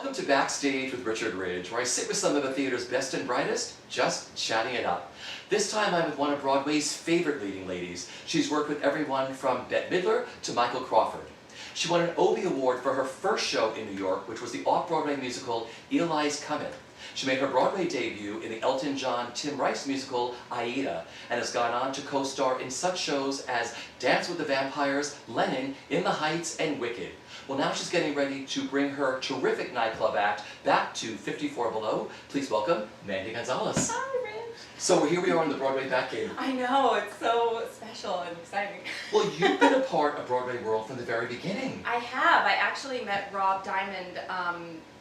Welcome to Backstage with Richard Ridge, where I sit with some of the theater's best and brightest, just chatting it up. This time I'm with one of Broadway's favorite leading ladies. She's worked with everyone from Bette Midler to Michael Crawford. She won an Obie Award for her first show in New York, which was the off-Broadway musical Eli's Comin'. She made her Broadway debut in the Elton John Tim Rice musical Aida, and has gone on to co-star in such shows as Dance with the Vampires, Lennon, In the Heights, and Wicked. Well, now she's getting ready to bring her terrific nightclub act back to 54 Below. Please welcome Mandy Gonzalez. Hi, Rich. So here we are on the Broadway back game. I know, it's so special and exciting. Well, you've been a part of BroadwayWorld from the very beginning. I have. I actually met Rob Diamond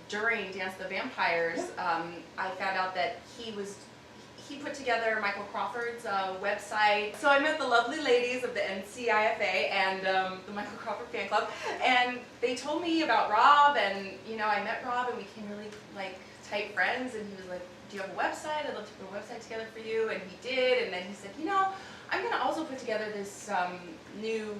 during Dance with the Vampires. I found out that he put together Michael Crawford's website. So I met the lovely ladies of the NCIFA and the Michael Crawford fan club, and they told me about Rob, and I met Rob and we became really tight friends, and he was like, do you have a website? I'd love to put a website together for you, and he did, and then he said, I'm going to also put together this new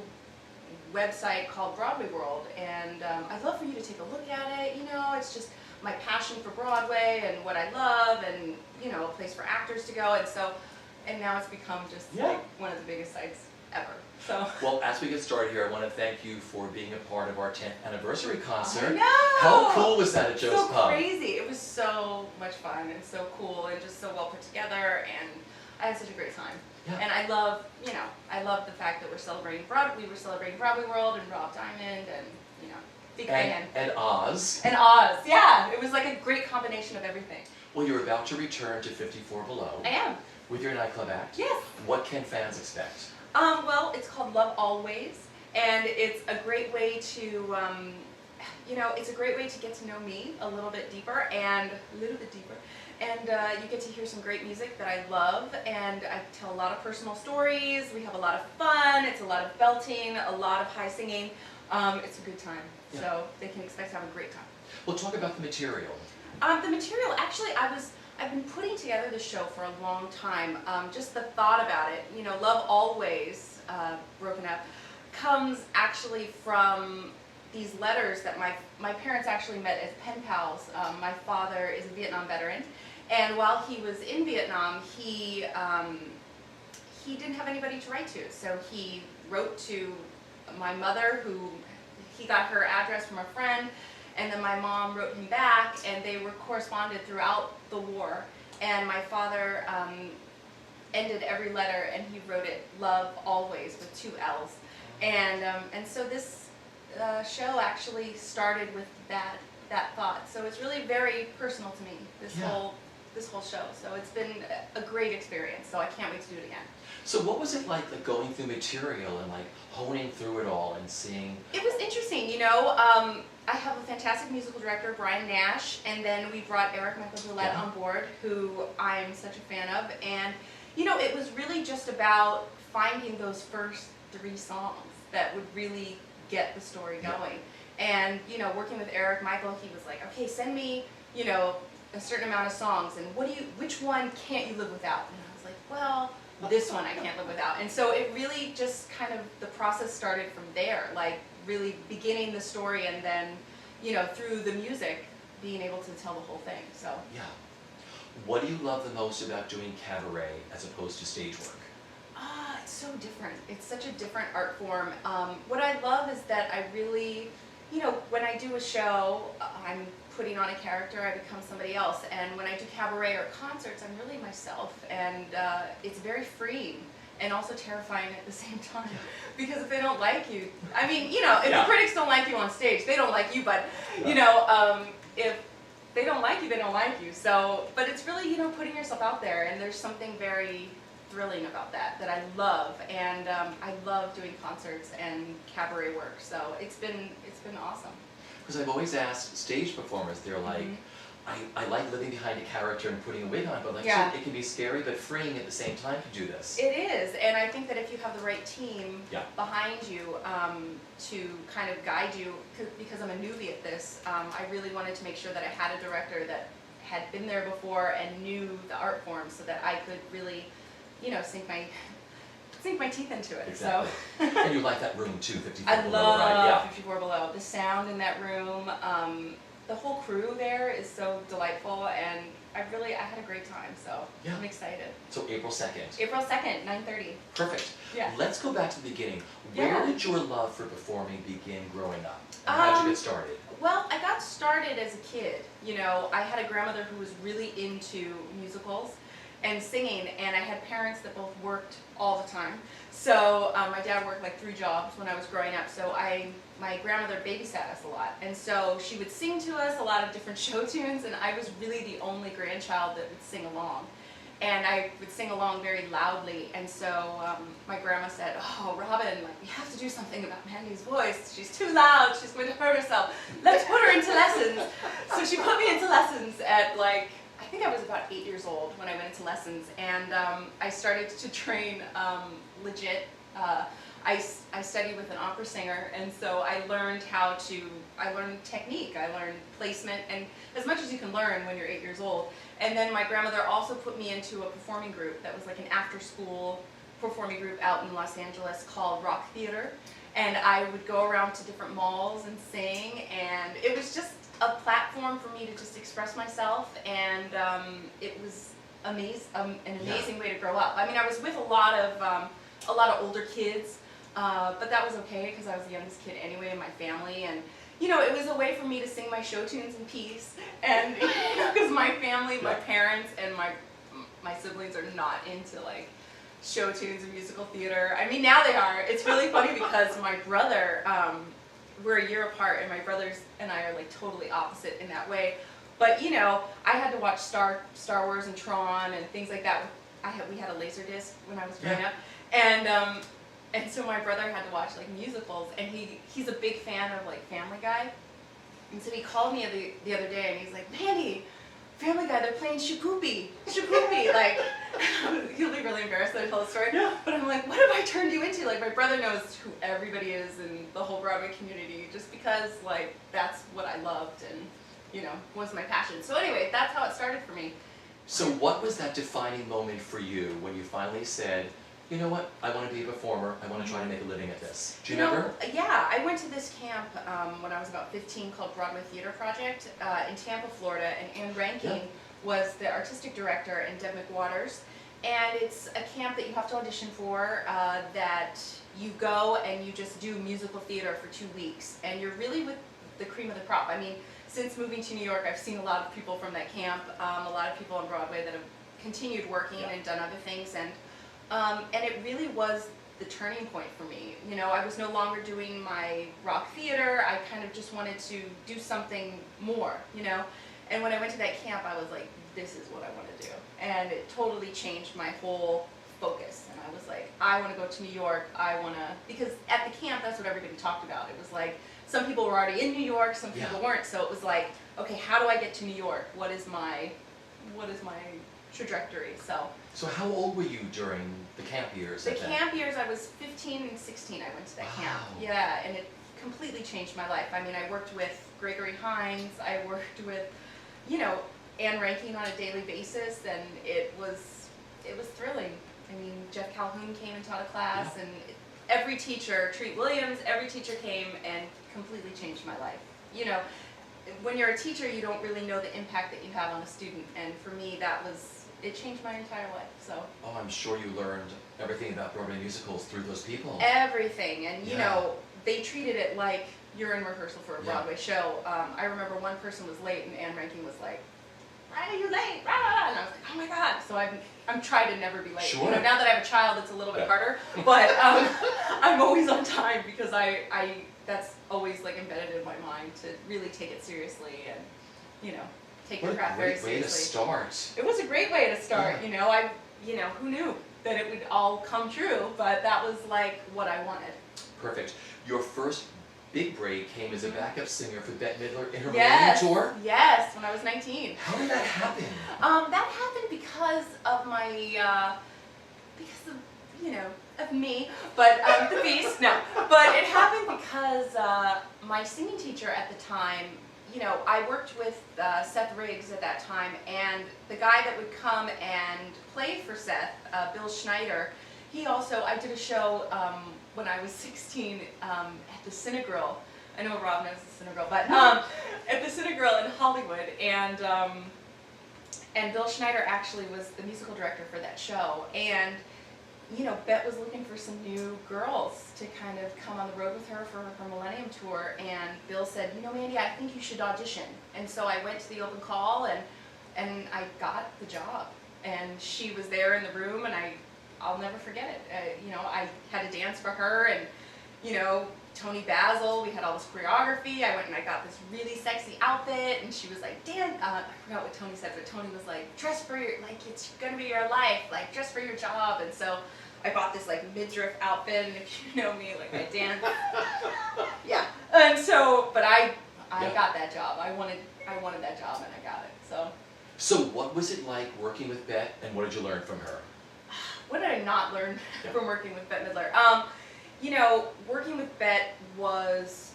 website called BroadwayWorld, and I'd love for you to take a look at it. It's just my passion for Broadway and what I love, and a place for actors to go, and now it's become just one of the biggest sites ever. So. Well, as we get started here, I want to thank you for being a part of our 10th anniversary concert. I know! How cool was that at Joe's Pub? So crazy. It was so much fun and so cool and just so well put together, and I had such a great time. Yeah. And I love, I love the fact that we were celebrating BroadwayWorld and Rob Diamond, and big fan. And Oz. And Oz, yeah. It was like a great combination of everything. Well, you're about to return to 54 Below. I am. With your nightclub act. Yes. What can fans expect? Well, it's called Love Always, and it's a great way to, it's a great way to get to know me a little bit deeper, and you get to hear some great music that I love, and I tell a lot of personal stories. We have a lot of fun. It's a lot of belting, a lot of high singing. It's a good time, so they can expect to have a great time. Well, talk about the material. The material, actually, I've been putting together this show for a long time. Just the thought about it, Love Always, broken up, comes actually from these letters that my parents actually met as pen pals. My father is a Vietnam veteran, and while he was in Vietnam, he didn't have anybody to write to, so he wrote to my mother, who he got her address from a friend, and then my mom wrote him back, and they were corresponded throughout the war. And my father ended every letter, and he wrote it "Love Always" with 2 L's. And so this show actually started with that thought. So it's really very personal to me, this whole show. So it's been a great experience. So I can't wait to do it again. So what was it like going through material and honing through it all and seeing? It was interesting, I have a fantastic musical director, Brian Nash, and then we brought Eric Michael Gillette on board, who I'm such a fan of, and it was really just about finding those first 3 songs that would really get the story going. And working with Eric Michael, he was like, okay, send me a certain amount of songs, and which one can't you live without? And I was like, well, this one I can't live without. And so it really just kind of, the process started from there, really beginning the story, and then through the music being able to tell the whole thing. So what do you love the most about doing cabaret as opposed to stage work? It's so different. It's such a different art form. What I love is that I really, when I do a show, I'm putting on a character, I become somebody else. And when I do cabaret or concerts, I'm really myself, and it's very freeing and also terrifying at the same time. Because if they don't like you, if the critics don't like you on stage, they don't like you, but if they don't like you, they don't like you. So, but it's really, putting yourself out there, and there's something very thrilling about that I love, and I love doing concerts and cabaret work. So it's been awesome. Because I've always asked stage performers, they're like, I like living behind a character and putting a wig on, but it can be scary but freeing at the same time to do this. It is, and I think that if you have the right team behind you to kind of guide you, because I'm a newbie at this, I really wanted to make sure that I had a director that had been there before and knew the art form, so that I could really, sink my teeth into it. Exactly. So. And you like that room too, 54 I Below, love right? 54 Below. The sound in that room, the whole crew there is so delightful, and I had a great time, so Yeah. I'm excited. So April 2nd. April 2nd, 9:30. Perfect. Yeah. Let's go back to the beginning. Yeah. Where did your love for performing begin growing up? And how did you get started? Well, I got started as a kid. You know, I had a grandmother who was really into musicals and singing, and I had parents that both worked all the time. So my dad worked like 3 jobs when I was growing up, so my grandmother babysat us a lot. And so she would sing to us a lot of different show tunes, and I was really the only grandchild that would sing along. And I would sing along very loudly, and so my grandma said, "Oh, Robin, like, we have to do something about Mandy's voice. She's too loud, she's going to hurt herself. Let's put her into lessons." So she put me into lessons at like, I think I was about 8 years old when I went into lessons, and I started to train legit. I studied with an opera singer, and so I learned technique, I learned placement, and as much as you can learn when you're 8 years old. And then my grandmother also put me into a performing group that was like an after-school performing group out in Los Angeles called Rock Theater. And I would go around to different malls and sing, and it was just a platform for me to just express myself, and it was an amazing way to grow up. I mean, I was with a lot of older kids, but that was okay because I was the youngest kid anyway in my family, and you know, it was a way for me to sing my show tunes in peace, and because my family, my parents, and my siblings are not into like show tunes and musical theater. I mean, now they are. It's really funny because my brother, we're a year apart, and my brothers and I are like totally opposite in that way. But you know, I had to watch Star Wars and Tron and things like that. We had a Laserdisc when I was growing up, and so my brother had to watch like musicals, and he's a big fan of like Family Guy, and so he called me the other day, and he's like, "Mandy, Family Guy, they're playing Shikoopy, like." He'll be really embarrassed that I tell the story, but I'm like, what have I turned you into? Like, my brother knows who everybody is in the whole Broadway community, just because like that's what I loved and you know was my passion. So anyway, that's how it started for me. So what was that defining moment for you when you finally said, you know what, I want to be a performer, I want to try to make a living at this? Do you remember? Yeah, I went to this camp when I was about 15 called Broadway Theater Project in Tampa, Florida, and Anne Ranking was the artistic director, and Deb McWaters. And it's a camp that you have to audition for, that you go and you just do musical theater for 2 weeks, and you're really with the cream of the crop. I mean, since moving to New York, I've seen a lot of people from that camp, a lot of people on Broadway that have continued working and done other things, and it really was the turning point for me. You know, I was no longer doing my rock theater. I kind of just wanted to do something more, you know. And when I went to that camp, I was like, this is what I want to do. And it totally changed my whole focus. And I was like, I want to go to New York. Because at the camp, that's what everybody talked about. It was like, some people were already in New York, some people weren't. So it was like, okay, how do I get to New York? What is my trajectory? So how old were you during the camp years? The camp years, I was 15 and 16. I went to that camp. Yeah, and it completely changed my life. I mean, I worked with Gregory Hines. I worked with, you know, Anne Ranking on a daily basis, and it was thrilling. I mean, Jeff Calhoun came and taught a class, and every teacher, Treat Williams, every teacher came and completely changed my life. You know, when you're a teacher, you don't really know the impact that you have on a student, and for me, it changed my entire life. So. Oh, I'm sure you learned everything about Broadway musicals through those people. Everything, and you know, they treated it like you're in rehearsal for a Broadway show. I remember one person was late, and Anne Ranking was like, "Why are you late?" And I was like, "Oh my God!" So I'm trying to never be late. Sure. You know, now that I have a child, it's a little bit harder, but I'm always on time because that's always like embedded in my mind to really take it seriously and you know take your craft very seriously. What a great way to start. It was a great way to start. You know, who knew that it would all come true, but that was like what I wanted. Perfect. Your first big break came as a backup singer for Bette Midler in her Millennium Tour? Yes, when I was 19. How did that happen? That happened because of of me, but the Beast, no. But it happened because my singing teacher at the time, you know, I worked with Seth Riggs at that time, and the guy that would come and play for Seth, Bill Schneider, I did a show when I was 16 at the Cinegrill I know Rob knows the Cine Girl, but at the Cine Girl in Hollywood, and Bill Schneider actually was the musical director for that show, and Bet was looking for some new girls to kind of come on the road with her for her Millennium Tour, and Bill said, Mandy, I think you should audition. And so I went to the open call, and I got the job. And she was there in the room, and I'll never forget it. I had to dance for her, and Tony Basil, we had all this choreography. I went and I got this really sexy outfit, and she was like, I forgot what Tony said, but Tony was like, dress for your, it's gonna be your life, dress for your job. And so I bought this midriff outfit, and if you know me, I dance. Yeah. And so, but I got that job. I wanted that job, and I got it. So what was it like working with Bet, and what did you learn from her? What did I not learn from working with Bette Midler? Working with Bet was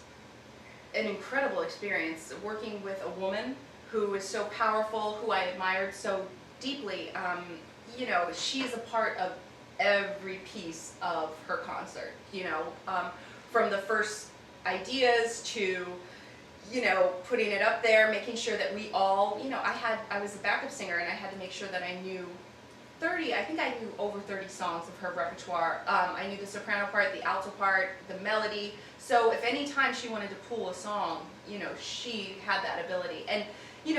an incredible experience. Working with a woman who is so powerful, who I admired so deeply. She is a part of every piece of her concert. From the first ideas to putting it up there, making sure that we all, I was a backup singer, and I had to make sure that I knew I think I knew over 30 songs of her repertoire. I knew the soprano part, the alto part, the melody. So if any time she wanted to pull a song, she had that ability. And,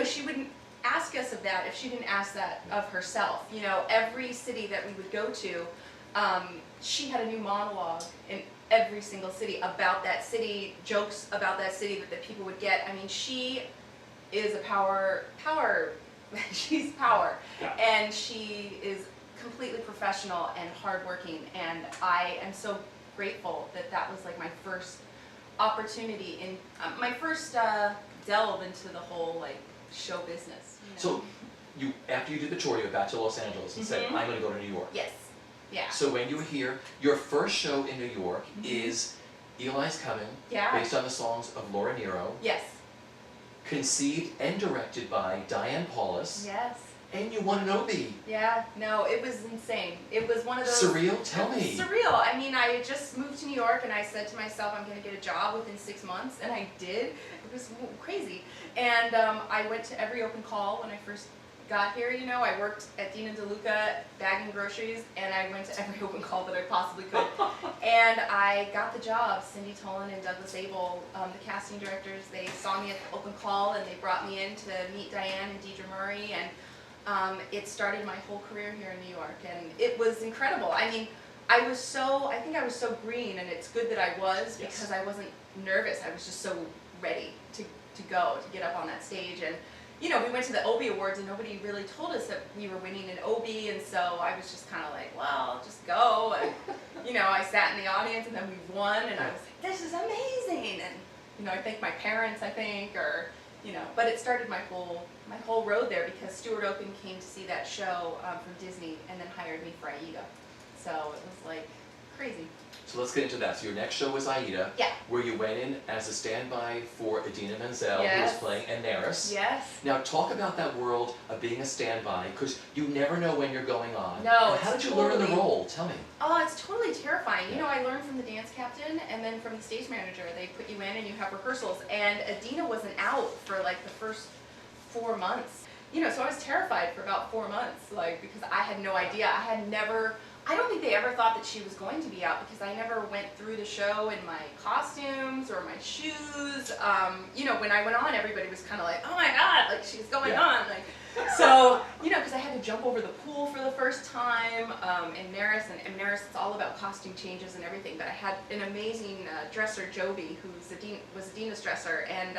she wouldn't ask us of that if she didn't ask that of herself. Every city that we would go to, she had a new monologue in every single city about that city, jokes about that city that people would get. I mean, she is a power, she's power. Yeah. And she is completely professional and hardworking, and I am so grateful that was my first opportunity in my first delve into the whole show business. So after you did the tour, you went back to Los Angeles and said, I'm going to go to New York. Yes. Yeah. So when you were here, your first show in New York is Eli's Coming, based on the songs of Laura Nyro. Yes. Conceived and directed by Diane Paulus. Yes. And you won an Obie. Yeah, no, it was insane. It was one of those... Surreal? Tell me. Surreal. I mean, I had just moved to New York, and I said to myself, I'm going to get a job within 6 months, and I did. It was crazy. And I went to every open call when I first got here. I worked at Dina DeLuca bagging groceries, and I went to every open call that I possibly could. And I got the job. Cindy Tolan and Douglas Abel, the casting directors, they saw me at the open call, and they brought me in to meet Diane and Deidre Murray, and it started my whole career here in New York, and it was incredible. I mean, I think I was so green, and it's good that I was, because I wasn't nervous. I was just so ready to get up on that stage. And we went to the Obie Awards, and nobody really told us that we were winning an Obie, and so I was just kind of well, I'll just go. And, I sat in the audience, and then we won, and I was like, this is amazing. And, I thanked my parents, but it started my whole road there, because Stuart Oaken came to see that show from Disney, and then hired me for Aida. So it was crazy. So let's get into that. So your next show was Aida, where you went in as a standby for Idina Menzel, who was playing Daenerys. Yes. Now talk about that world of being a standby, because you never know when you're going on. No, how did you learn the role? Tell me. Oh, it's totally terrifying. I learned from the dance captain, and then from the stage manager. They put you in, and you have rehearsals. And Idina wasn't out for the first 4 months. So I was terrified for about 4 months, because I had no idea. I don't think they ever thought that she was going to be out, because I never went through the show in my costumes or my shoes. When I went on, everybody was kind of oh my God, she's going on. So, because I had to jump over the pool for the first time in Maris, and Maris, it's all about costume changes and everything, but I had an amazing dresser, Joby, who was Idina's dresser, and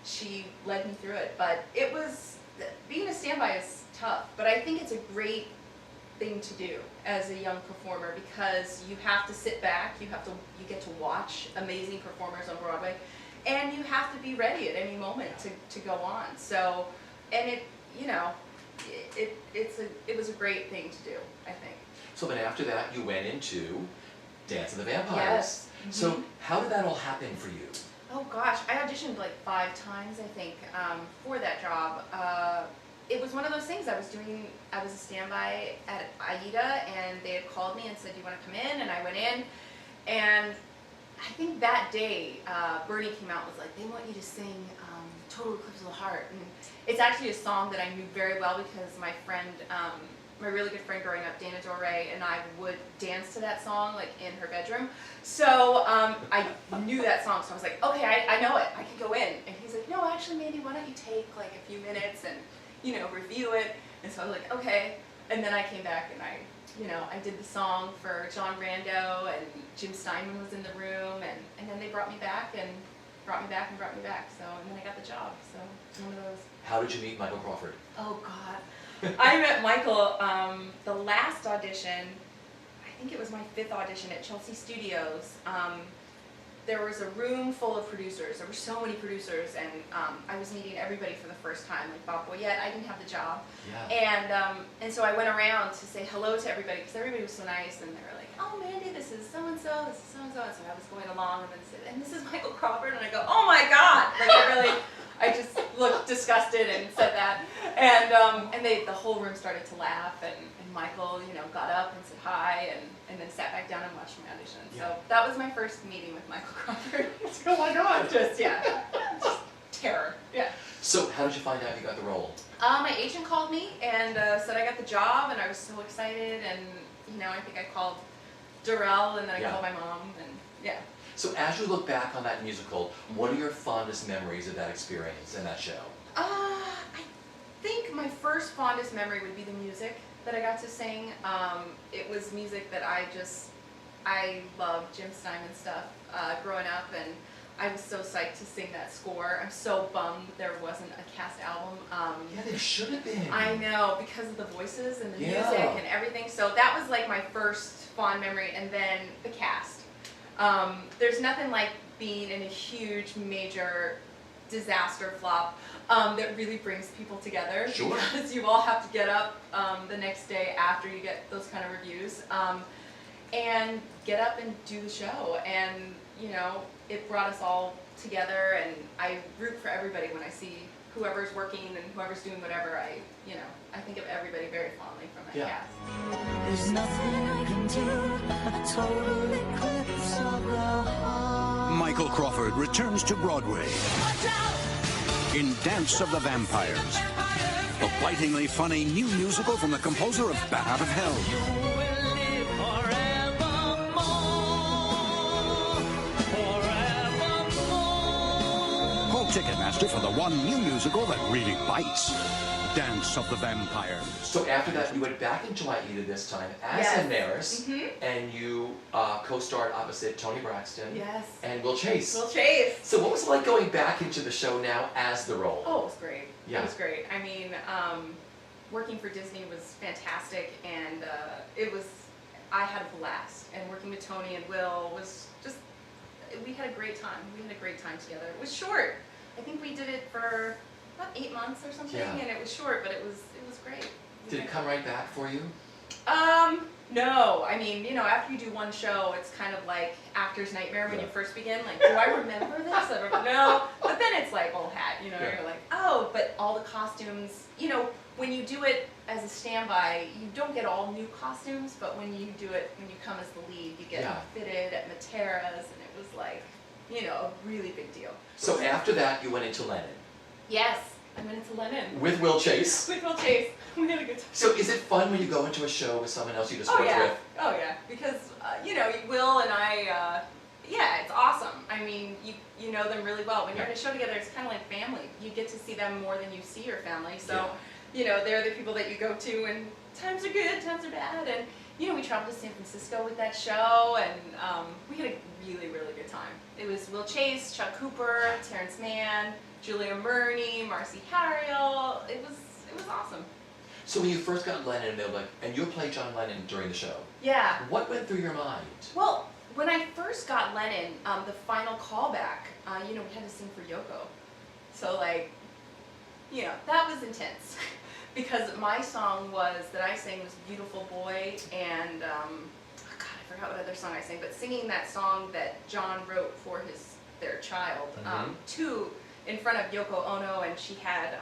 she led me through it. But being a standby is tough, but I think it's a great thing to do as a young performer, because you have to sit back, you get to watch amazing performers on Broadway, and you have to be ready at any moment to go on. So, and it was a great thing to do, I think. So then after that, you went into Dance of the Vampires. Yes. So how did that all happen for you? Oh gosh, I auditioned 5 times, I think, for that job. It was one of those things I was a standby at Aida, and they had called me and said, do you want to come in? And I went in, and I think that day, Bernie came out and was like, they want you to sing Total Eclipse of the Heart. And it's actually a song that I knew very well because my friend, my really good friend growing up, Dana Doré, and I would dance to that song like in her bedroom. So I knew that song, so I was like, okay, I know it, I can go in. And he's like, no, actually, Mandy, why don't you take like a few minutes and, you know, review it. And so I was like, okay. And then I came back and I did the song for John Brando, and Jim Steinman was in the room, and then they brought me back. So, and then I got the job, so it's one of those. How did you meet Michael Crawford? Oh, God. I met Michael, the last audition, I think it was my 5th audition at Chelsea Studios. There was a room full of producers. There were so many producers, and I was meeting everybody for the first time, like Bob Boyette. I didn't have the job. Yeah. And so I went around to say hello to everybody, because everybody was so nice, and they were like, oh, Mandy, this is so-and-so, this is so-and-so. And so I was going along, and then said, and this is Michael Crawford, and I go, oh my God! Like, I just looked disgusted and said that. And the whole room started to laugh, and Michael, you know, got up and said hi, and then sat back down and watched my audition. Yeah. So that was my first meeting with Michael Crawford. Oh my God! Just terror. Yeah. So how did you find out you got the role? My agent called me and said I got the job, and I was so excited. And you know, I think I called Darrell, and then I called my mom, and yeah. So as you look back on that musical, what are your fondest memories of that experience and that show? I think my first fondest memory would be the music that I got to sing. It was music that I loved Jim Steinman stuff growing up, and I was so psyched to sing that score. I'm so bummed there wasn't a cast album. Yeah, there should have been. I know, because of the voices and the music Yeah. and everything. So that was like my first fond memory, and then the cast. There's nothing like being in a huge, major disaster flop that really brings people together. Sure. Because you all have to get up the next day after you get those kind of reviews and get up and do the show. And, you know, it brought us all together, and I root for everybody when I see whoever's working and whoever's doing whatever. I think of everybody very fondly from that cast. There's nothing I can do, a total eclipse of the heart. Michael Crawford returns to Broadway in Dance of the Vampires, a bitingly funny new musical from the composer of Bat Out of Hell. Call Ticketmaster for the one new musical that really bites. Dance of the Vampires. So after that, you went back into Aida this time as Yes. a Maris, Mhm. and you co-starred opposite Toni Braxton Yes. and Will Chase. Will Chase. So what was it like going back into the show now as the role? Oh, it was great. Yeah. It was great. I mean, working for Disney was fantastic, and I had a blast. And working with Toni and Will was just, we had a great time. We had a great time together. It was short. I think we did it for about 8 months or something, Yeah. and it was short, but it was great. Did it come right back for you? No. I mean, you know, after you do one show, it's kind of like actor's nightmare when you first begin. Like, do I remember this? I don't know. But then it's like old hat, you know, Yeah. you're like, oh, but all the costumes, you know, when you do it as a standby, you don't get all new costumes, but when you do it, when you come as the lead, you get fitted at Matera's, and it was like, you know, a really big deal. So after that, you went into Lennon. Yes, I went into Lennon. With Will Chase. With Will Chase. We had a good time. So is it fun when you go into a show with someone else you just Oh worked yeah, with? oh yeah, because you know, Will and I, yeah, it's awesome. I mean, you know them really well. When you're in a show together, it's kind of like family. You get to see them more than you see your family. So, you know, they're the people that you go to when times are good, times are bad, and you know, we traveled to San Francisco with that show, and we had a really, really good time. It was Will Chase, Chuck Cooper, Terrence Mann, Julia Murney, Marcy Harriel. It was awesome. So when you first got Lennon, they were like, and you played John Lennon during the show. Yeah. What went through your mind? Well, when I first got Lennon, the final callback, you know, we had to sing for Yoko. So like, you know, that was intense. Because my song that I sang was Beautiful Boy, and oh God, I forgot what other song I sang, but singing that song that John wrote for their child, in front of Yoko Ono, and she had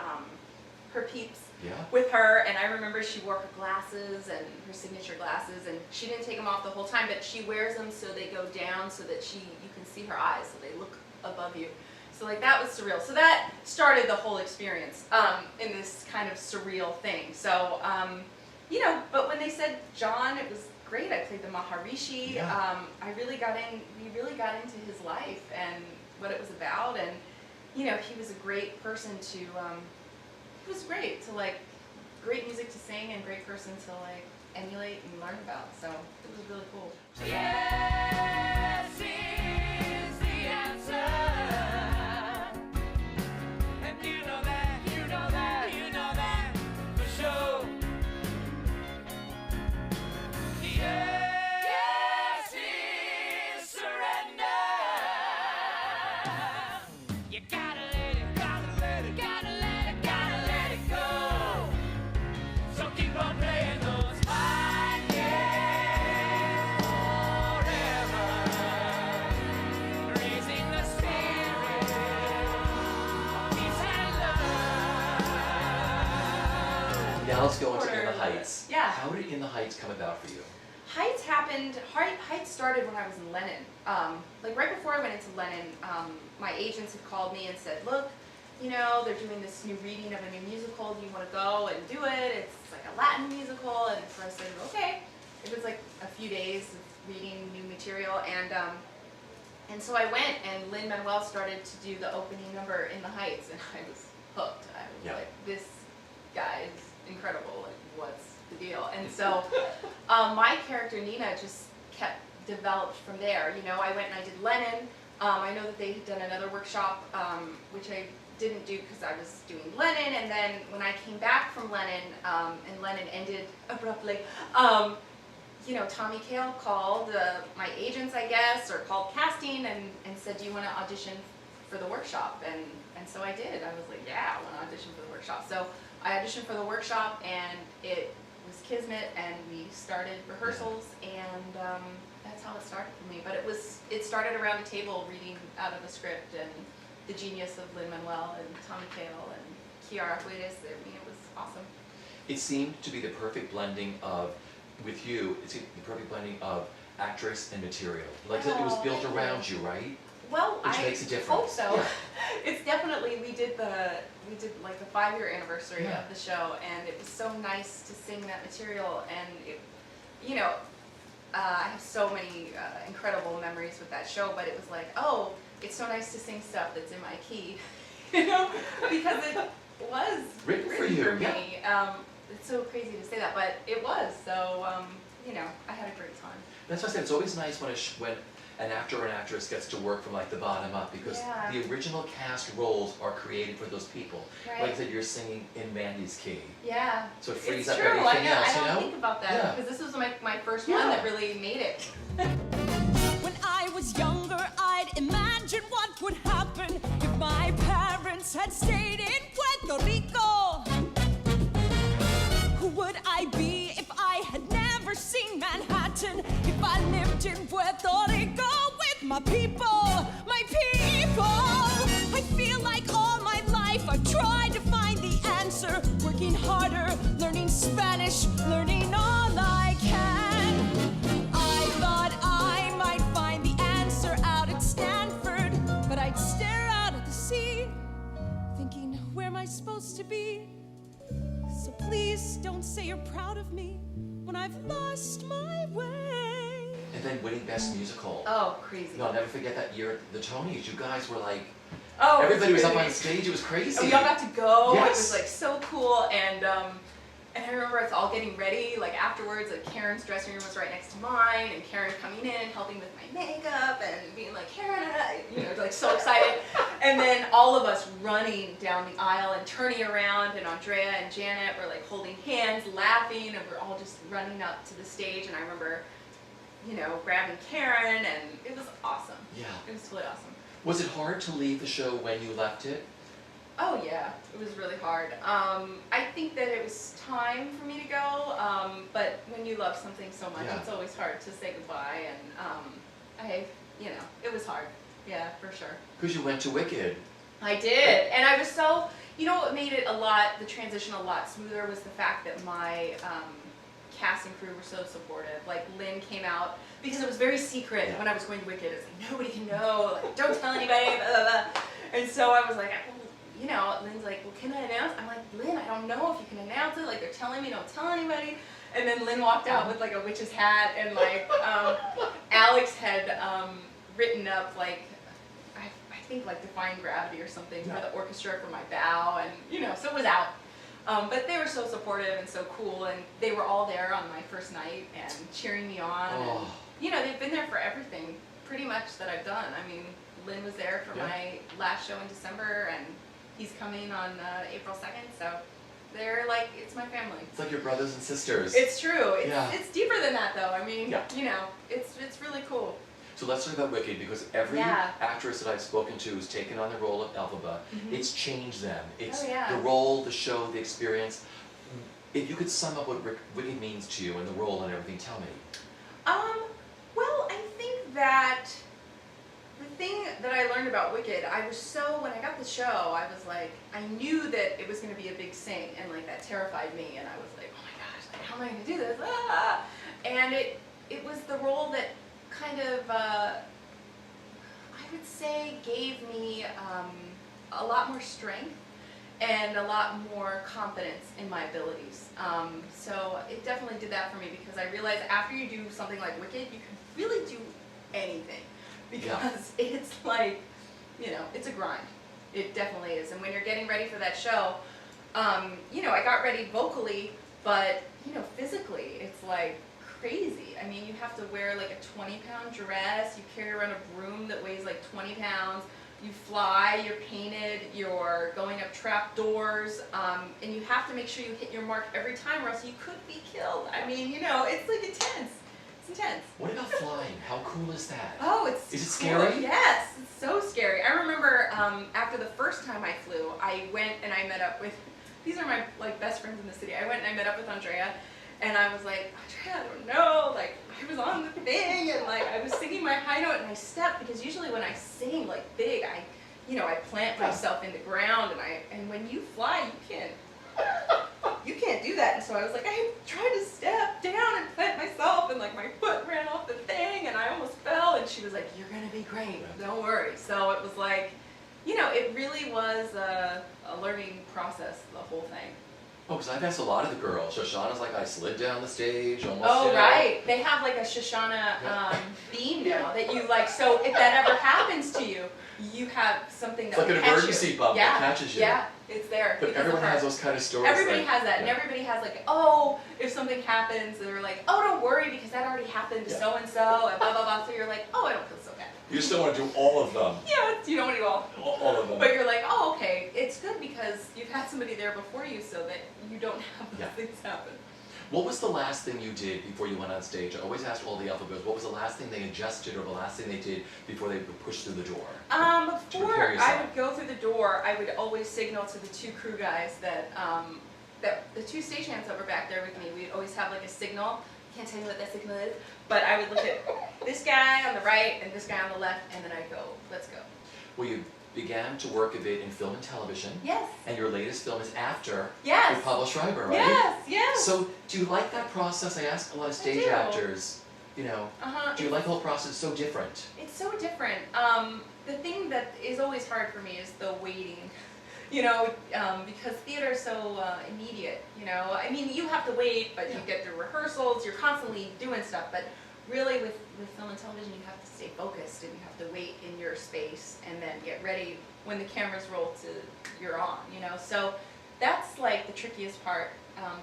her peeps Yeah. with her, and I remember she wore her glasses and her signature glasses, and she didn't take them off the whole time, but she wears them so they go down so that you can see her eyes, so they look above you. So like that was surreal. So that started the whole experience in this kind of surreal thing. So you know, but when they said John, it was great. I played the Maharishi. Yeah. We really got into his life and what it was about, and you know, he was a great person to. It was great to like, great music to sing and great person to like emulate and learn about. So it was really cool. Yes is the answer. And you know that, you know that, you know that for sure. Yes is surrender. You gotta let it, gotta let it, gotta let it, gotta let it go. So keep on playing those fine games forever, raising the spirit of peace and love. Now let's go into In the Heights. Yeah. How did In the Heights come about for you? Heights started when I was in Lennon. Like right before I went into Lennon, my agents had called me and said, look, you know, they're doing this new reading of a new musical. Do you want to go and do it? It's like a Latin musical. And so I said, okay. It was like a few days of reading new material. And so I went, and Lin-Manuel started to do the opening number in the Heights, and I was hooked. I was Yeah. like, this guy is incredible. Like, what's the deal? And so my character Nina just kept developed from there. You know, I went and I did Lennon. I know that they had done another workshop, which I didn't do because I was doing Lennon. And then when I came back from Lennon, and Lennon ended abruptly, you know, Tommy Kail called my agents, I guess, or called casting and said, do you want to audition for the workshop? And so I did. I was like, yeah, I want to audition for the workshop. So I auditioned for the workshop, and it was kismet, and we started rehearsals, and that's how it started for me. But it started around the table reading out of the script, and the genius of Lin-Manuel and Tommy Kail and Kiara Huides. I mean, it was awesome. It seemed to be the perfect blending of, with you, it's the perfect blending of actress and material. Like it was built around you, right? Well, Which I makes a difference. hope so. Yeah. It's definitely, we did like the 5-year anniversary Yeah. of the show, and it was so nice to sing that material, and it, you know, I have so many incredible memories with that show, but it was like, oh, it's so nice to sing stuff that's in my key, you know, because it was Written for you, me. It's so crazy to say that, but it was, so, you know, I had a great time. That's what I said. It's always nice when when an actor or an actress gets to work from like the bottom up, because Yeah. the original cast roles are created for those people. Right. Like I said, you're singing in Mandy's key. Yeah. So it frees It's up true. everything else, I you don't know? think about that, Yeah. because this was my first Yeah. one that really made it. When I was younger, I'd imagine what would happen if my parents had stayed in Puerto Rico. Who would I be if I had never seen Manhattan? If I lived in Puerto Rico with my people, my people. I feel like all my life I've tried to find the answer, working harder, learning Spanish, learning all I can. I thought I might find the answer out at Stanford, but I'd stare out at the sea, thinking, where am I supposed to be? So please don't say you're proud of me when I've lost my way. And then winning Best Musical. Oh, crazy. No, I'll never forget that year at the Tonys. You guys were like, Oh, everybody was up on crazy. stage. It was crazy. And we all got to go. Yes. It was like so cool, and I remember us all getting ready. Like afterwards, like Karen's dressing room was right next to mine, and Karen coming in and helping with my makeup and being like, Karen, you know, like so excited. And then all of us running down the aisle and turning around, and Andrea and Janet were like holding hands, laughing, and we're all just running up to the stage. And I remember, you know, grabbing Karen, and it was awesome. Yeah. It was really awesome. Was it hard to leave the show when you left it? Oh yeah, it was really hard. I think that it was time for me to go, but when you love something so much, Yeah. it's always hard to say goodbye, and you know, it was hard. Yeah, for sure. Because you went to Wicked. I did, and I was so, you know what made it the transition a lot smoother was the fact that my cast and crew were so supportive. Like Lynn came out, because it was very secret when I was going to Wicked. It's like, nobody can know, like, don't tell anybody, blah, blah, blah. And so I was like, you know, Lynn's like, well, can I announce? I'm like, Lynn, I don't know if you can announce it. Like, they're telling me don't tell anybody. And then Lynn walked out with like a witch's hat, and like Alex had written up like, I think like Defying Gravity or something for the orchestra for my bow, and you know, so it was out. But they were so supportive and so cool, and they were all there on my first night and cheering me on. And, you know, they've been there for everything pretty much that I've done. I mean, Lynn was there for my last show in December, and he's coming on April 2nd, so they're like, it's my family. It's like your brothers and sisters. It's true. It's deeper than that, though. I mean, you know, it's really cool. So let's talk about Wicked, because every actress that I've spoken to who's taken on the role of Elphaba, it's changed them. It's the role, the show, the experience. If you could sum up what Wicked means to you and the role and everything, tell me. Well, I think that the thing that I learned about Wicked, when I got the show, I was like, I knew that it was going to be a big sing, and like that terrified me, and I was like, oh my gosh, like, how am I going to do this? Ah! And it was the role that kind of, I would say, gave me a lot more strength and a lot more confidence in my abilities. So it definitely did that for me, because I realized after you do something like Wicked, you can really do anything, because it's like, you know, it's a grind. It definitely is. And when you're getting ready for that show, you know, I got ready vocally, but, you know, physically, it's like crazy. I mean, you have to wear like a 20-pound dress, you carry around a broom that weighs like 20 pounds, you fly, you're painted, you're going up trap doors, and you have to make sure you hit your mark every time, or else you could be killed. I mean, you know, it's like intense. It's intense. What about flying? How cool is that? Oh, is it scary? Cool. Yes, it's so scary. I remember after the first time I flew, I went and I met up with, these are my like best friends in the city. I went and I met up with Andrea, and I was like, Andrea, I don't know, like, I was on the thing, and like, I was singing my high note, and I stepped, because usually when I sing like big, I plant myself in the ground, and when you fly, you can't do that. And so I was like, I tried to step down and plant myself, and like my foot ran off the thing, and I almost fell, and she was like, you're gonna be great, don't worry. So it was like, you know, it really was a learning process, the whole thing. Oh, because I've asked a lot of the girls. Shoshana's like, I slid down the stage, almost. Oh, right. They have like a Shoshana beam now that you like. So if that ever happens to you, you have something that it's like an emergency bump that catches you. Yeah, it's there. But everyone has those kind of stories. Everybody has that, and everybody has like, oh, if something happens, they're like, oh, don't worry, because that already happened to so and so, and blah blah blah. So you're like, oh, I don't feel so bad. You still want to do all of them. Yeah, you don't want to do all of them. But you're like, oh, okay, it's good because you've had somebody there before you, so that you don't have those things happen. What was the last thing you did before you went on stage? I always ask all the Elphaba, what was the last thing they adjusted, or the last thing they did before they pushed through the door? Before I would go through the door, I would always signal to the two crew guys that the two stagehands that were back there with me, we'd always have like a signal. Can't tell you what that signal is, but I would look at this guy on the right and this guy on the left, and then I'd go, let's go. Well, you began to work a bit in film and television. Yes. And your latest film is after with Pablo Schreiber, right? Yes, yes. So do you like that process? I ask a lot of stage actors, you know, do you like the whole process? It's so different. It's so different. The thing that is always hard for me is the waiting. You know, because theater is so immediate, you know. I mean, you have to wait, but you get through rehearsals, you're constantly doing stuff, but really with film and television, you have to stay focused, and you have to wait in your space, and then get ready when the cameras roll to you're on, you know. So that's like the trickiest part,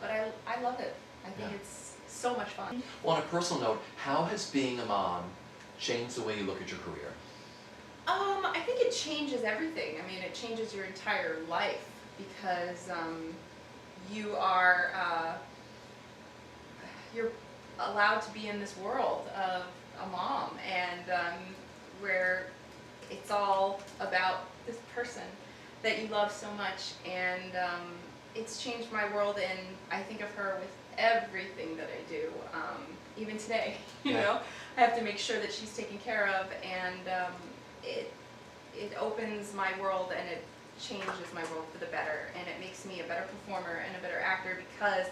but I love it. I think it's so much fun. Well, on a personal note, how has being a mom changed the way you look at your career? I think it changes everything. I mean, it changes your entire life, because you are you're allowed to be in this world of a mom, and where it's all about this person that you love so much, and it's changed my world, and I think of her with everything that I do, even today. You know, I have to make sure that she's taken care of, and it opens my world and it changes my world for the better, and it makes me a better performer and a better actor because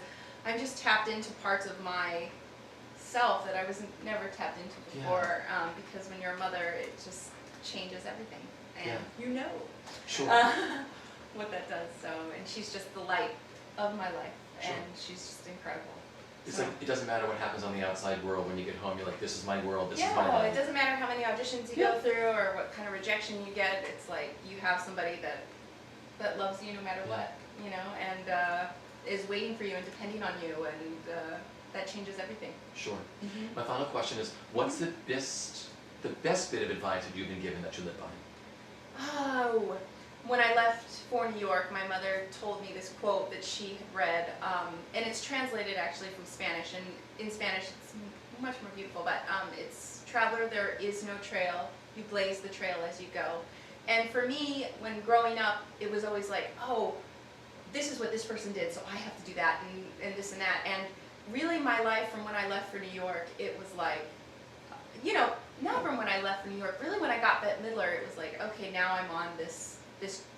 I'm just tapped into parts of myself that I was never tapped into before. Because when you're a mother, it just changes everything, and you know Sure. what that does. So, and she's just the light of my life, and she's just incredible. It's like, it doesn't matter what happens on the outside world. When you get home, you're like, this is my world, this is my Yeah, life. it doesn't matter how many auditions you go through or what kind of rejection you get. It's like you have somebody that loves you no matter what, you know, and is waiting for you and depending on you, and that changes everything. Sure. My final question is, what's the best bit of advice that you've been given that you live by? Oh, when I left for New York, my mother told me this quote that she had read, and it's translated actually from Spanish, and in Spanish it's much more beautiful, but it's, "Traveler, there is no trail, you blaze the trail as you go." And for me, when growing up, it was always like, oh, this is what this person did, so I have to do that, and this and that. And really my life from when I left for New York, it was like, you know, not from when I left for New York, really when I got Bette Midler, it was like, okay, now I'm on this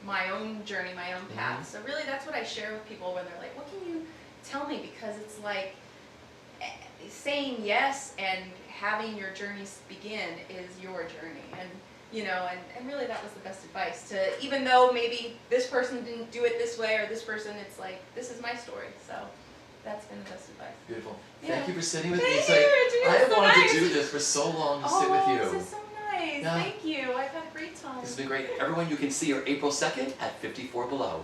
my own journey, my own path. So really that's what I share with people when they're like, what can you tell me? Because it's like saying yes and having your journeys begin is your journey. And you know, and really that was the best advice, to, even though maybe this person didn't do it this way or this person, it's like, this is my story. So that's been the best advice. Beautiful. Yeah. Thank you for sitting with Thank me. you, It's like, Richard. I have It's so wanted nice. to do this for so long to sit with you. This is so nice. Yeah. Thank you. I've had a great time. This has been great. Everyone, you can see her April 2nd at 54 Below.